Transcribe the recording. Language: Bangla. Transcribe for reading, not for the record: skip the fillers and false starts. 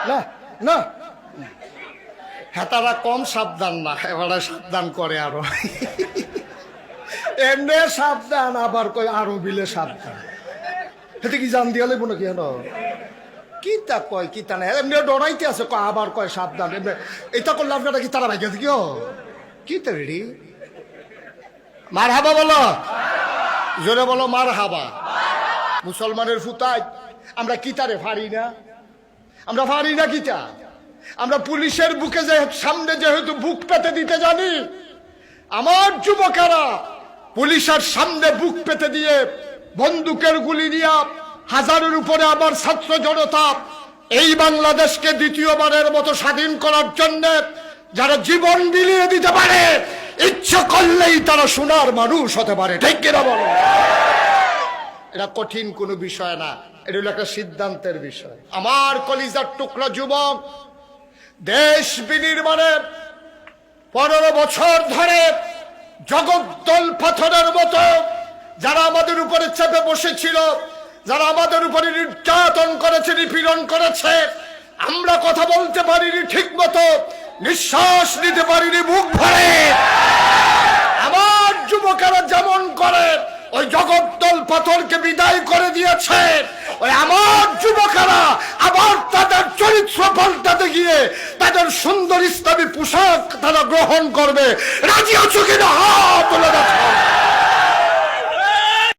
না না, হ্যাঁ তারা কম সাবধান না, এবারে সাবধান করে আরো। এমনি সাবধান, আবার কয় আরো বিলে সাবধান। এতে কি জান দিয়া লেবো নাকি? কি তা কয় কি তা না, এমনি ডরাইতে আছে, কয় আবার কয় সাবধান। এটা করলে আপনারা কি তারা ভাইকে কিও কি তা রেডি? মার হাবা বলো, জোরে বলো মার হাবা। মুসলমানের ফুতাই আমরা কিতারে পারি না, আমরা পারি না কিতা। আমরা পুলিশের বুকে যে সামনে যেহেতু বুক পেতে দিতে জানি, আমার যুবকেরা পুলিশের সামনে বুক পেতে দিয়ে বন্দুকের গুলি নিয়ে হাজারের উপরে আমার ছাত্র জনতা এই বাংলাদেশকে দ্বিতীয়বারের মতো স্বাধীন করার জন্য যারা জীবন বিলিয়ে দিতে পারে, ইচ্ছা করলেই তারা সোনার মানুষ হতে পারে। ঠিক কিনা বলো? এটা কঠিন কোনো বিষয় না, এটা হলো একটা সিদ্ধান্তের বিষয়। আমার কলিজার টুকরা যুবক, দেশ বিনির্মাণে 15 বছর ধরে জগদ্দল পাথরের মতো যারা আমাদের উপরে চেপে বসেছিল, যারা আমাদের উপরে নির্যাতন করেছে, নিপীড়ন করেছে, আমরা কথা বলতে পারিনি ঠিক মতো, নিঃশ্বাস নিতে পারিনি বুক ভরে। আমার যুবকেরা যেমন করে ওই জগদ্দল পাথরকে বিদায় করে দিয়েছে, ওই আমার যুবকেরা আবার তাদের চরিত্র পাল্টাতে গিয়ে তাদের সুন্দর ইসলামী পোশাক তারা গ্রহণ করবে। রাজি আছো কিনা? হাত তুলে দেখো।